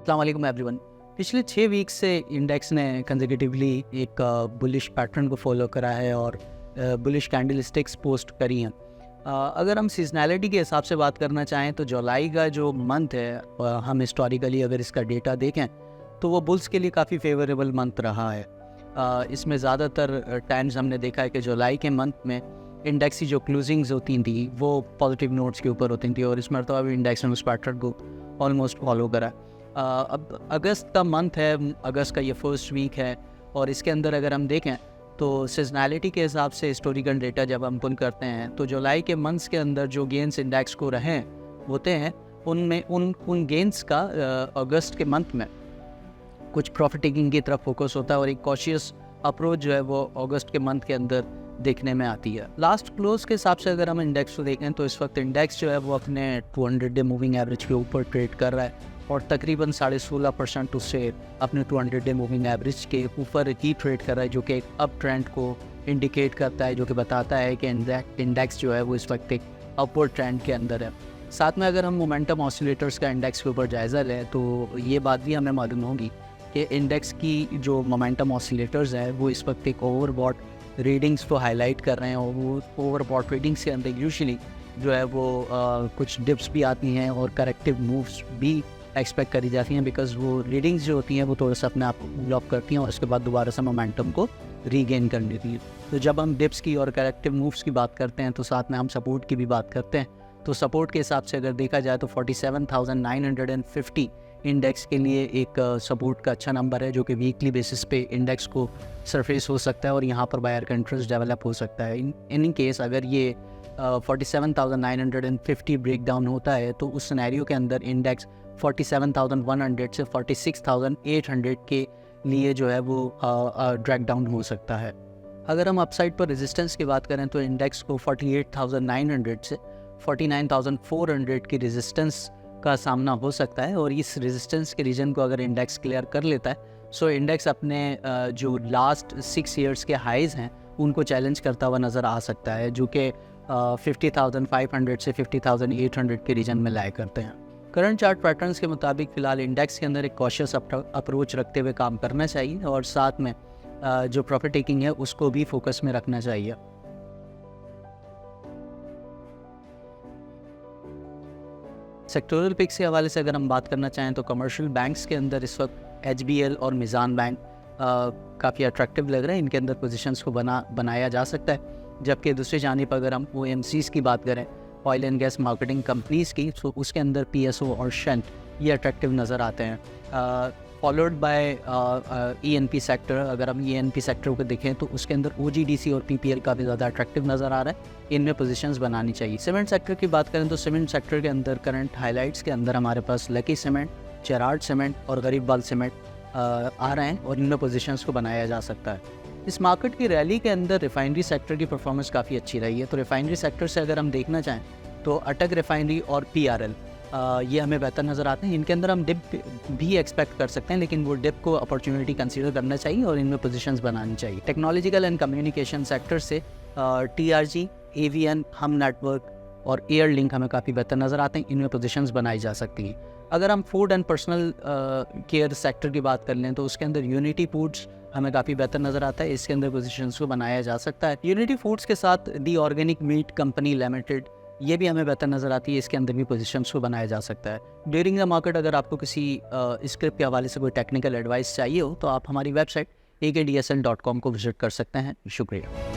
अस्सलाम वालेकुम एवरीवन। पिछले 6 वीक से इंडेक्स ने कंसेक्यूटिवली एक बुलिश पैटर्न को फॉलो करा है और बुलिश कैंडलस्टिक्स पोस्ट करी हैं। अगर हम सीजनैलिटी के हिसाब से बात करना चाहें तो जुलाई का जो मंथ है, हम हिस्टोरिकली अगर इसका डेटा देखें तो वो बुल्स के लिए काफ़ी फेवरेबल मंथ रहा है। इसमें ज़्यादातर टाइम्स हमने देखा है कि जुलाई के मंथ में इंडेक्स की जो क्लोजिंग्स होती थी वो पॉजिटिव नोट्स के ऊपर होती थी और इस मरतबा भी इंडेक्स ने उस पैटर्न को ऑलमोस्ट फॉलो करा। अब अगस्त का मंथ है, अगस्त का ये फर्स्ट वीक है और इसके अंदर अगर हम देखें तो सीजनैलिटी के हिसाब से हिस्टोरिकल डेटा जब हम पुल करते हैं तो जुलाई के मंथ्स के अंदर जो गेंस इंडेक्स को रहे होते हैं उनमें उन गेंस का अगस्त के मंथ में कुछ प्रॉफिट टेकिंग की तरफ फोकस होता है और एक कॉशियस अप्रोच जो है वो अगस्त के मंथ के अंदर देखने में आती है। लास्ट क्लोज के हिसाब से अगर हम इंडेक्स को देखें तो इस वक्त इंडेक्स जो है वो अपने 200 डे मूविंग एवरेज के ऊपर ट्रेड कर रहा है और तकरीबन 16.5% उससे अपने 200 डे मूविंग एवरेज के ऊपर ही ट्रेड कर रहा है, जो कि एक अप ट्रेंड को इंडिकेट करता है, जो कि बताता है कि इंडेक्स जो है वो इस वक्त एक अपवर्ड ट्रेंड के अंदर है। साथ में अगर हम मोमेंटम ऑसिलेटर्स का इंडेक्स के ऊपर जायज़ा लें तो ये बात भी हमें मालूम होगी कि इंडेक्स की जो मोमेंटम ऑसिलेटर्स हैं वो इस वक्त एक ओवरबॉट रीडिंग्स को हाईलाइट कर रहे हैं और वो ओवरबॉट रीडिंग्स के अंदर यूजुअली जो है वो कुछ डिप्स भी आती हैं और करेक्टिव मूव्स भी एक्सपेक्ट करी जाती हैं, बिकॉज वो रीडिंग्स जो होती हैं वो थोड़ा सा अपने आप को ब्लॉक करती हैं और उसके बाद दोबारा से मोमेंटम को रीगेन कर लेती है। तो जब हम डिप्स की और करेक्टिव मूव्स की बात करते हैं तो साथ में हम सपोर्ट की भी बात करते हैं। तो सपोर्ट के हिसाब से अगर देखा जाए तो 47,950 इंडेक्स के लिए एक सपोर्ट का अच्छा नंबर है, जो कि वीकली बेसिस पे इंडेक्स को सरफेस हो सकता है और यहाँ पर बायर का इंटरेस्ट डेवलप हो सकता है। इन केस अगर ये 47,950 ब्रेक डाउन होता है तो उस सिनेरियो के अंदर इंडेक्स 47,100 से 46,800 के लिए जो है वो ड्रैग डाउन हो सकता है। अगर हम अपसाइड पर रेजिस्टेंस की बात करें तो इंडेक्स को 48,900 से 49,400 की रेजिस्टेंस का सामना हो सकता है और इस रेजिस्टेंस के रीजन को अगर इंडेक्स क्लियर कर लेता है सो इंडेक्स अपने जो लास्ट 6 ईयर्स के हाइज़ हैं उनको चैलेंज करता हुआ नज़र आ सकता है, जो कि 50,500 से 50,800 के रीजन में लाया करते हैं। करंट चार्ट पैटर्न्स के मुताबिक फ़िलहाल इंडेक्स के अंदर एक कॉशियस अप्रोच रखते हुए काम करना चाहिए और साथ में जो प्रॉफिट टेकिंग है उसको भी फोकस में रखना चाहिए। सेक्टोरल पिक्स के हवाले से अगर हम बात करना चाहें तो कमर्शियल बैंक्स के अंदर इस वक्त HBL और मिज़ान बैंक काफ़ी अट्रैक्टिव लग रहे हैं, इनके अंदर पोजीशंस को बनाया जा सकता है। जबकि दूसरी जानिब अगर हम OMCs की बात करें, oil and gas marketing companies की, तो उसके अंदर PSO और शेंट ये अट्रैक्टिव नज़र आते हैं, फॉलोड बाय ENP सेक्टर। अगर हम ENP सेक्टर को देखें तो उसके अंदर OGDC और PPL काफ़ी ज़्यादा अट्रैक्टिव नज़र आ रहा है, इनमें पोजीशंस बनानी चाहिए। सीमेंट सेक्टर की बात करें तो सीमेंट सेक्टर के अंदर करंट हाइलाइट्स के अंदर हमारे पास लकी सीमेंट, जेरार्ड सीमेंट और गरीबबाग सीमेंट आ रहे हैं और इनमें पोजीशंस को बनाया जा सकता है। इस मार्केट की रैली के अंदर रिफाइनरी सेक्टर की परफॉर्मेंस काफ़ी अच्छी रही है। तो रिफाइनरी सेक्टर से अगर हम देखना चाहें तो अटक रिफाइनरी और PRL ये हमें बेहतर नज़र आते हैं। इनके अंदर हम डिप भी एक्सपेक्ट कर सकते हैं, लेकिन वो डिप को अपॉर्चुनिटी कंसीडर करना चाहिए और इनमें पोजीशंस बनानी चाहिए। टेक्नोलॉजिकल एंड कम्युनिकेशन सेक्टर से TRG, AVN, हम नेटवर्क और एयर लिंक हमें काफ़ी बेहतर नज़र आते हैं, इनमें पोजीशंस बनाई जा सकती हैं। अगर हम food and personal care sector की बात कर लें तो उसके अंदर यूनिटी फूड्स हमें काफ़ी बेहतर नज़र आता है, इसके अंदर पोजीशंस को बनाया जा सकता है। यूनिटी फूड्स के साथ दी ऑर्गेनिक मीट कंपनी लिमिटेड ये भी हमें बेहतर नज़र आती है, इसके अंदर भी पोजीशंस को बनाया जा सकता है। ड्यूरिंग द मार्केट अगर आपको किसी स्क्रिप्ट के हवाले से कोई टेक्निकल एडवाइस चाहिए हो तो आप हमारी वेबसाइट akdsl.com को विजिट कर सकते हैं। शुक्रिया।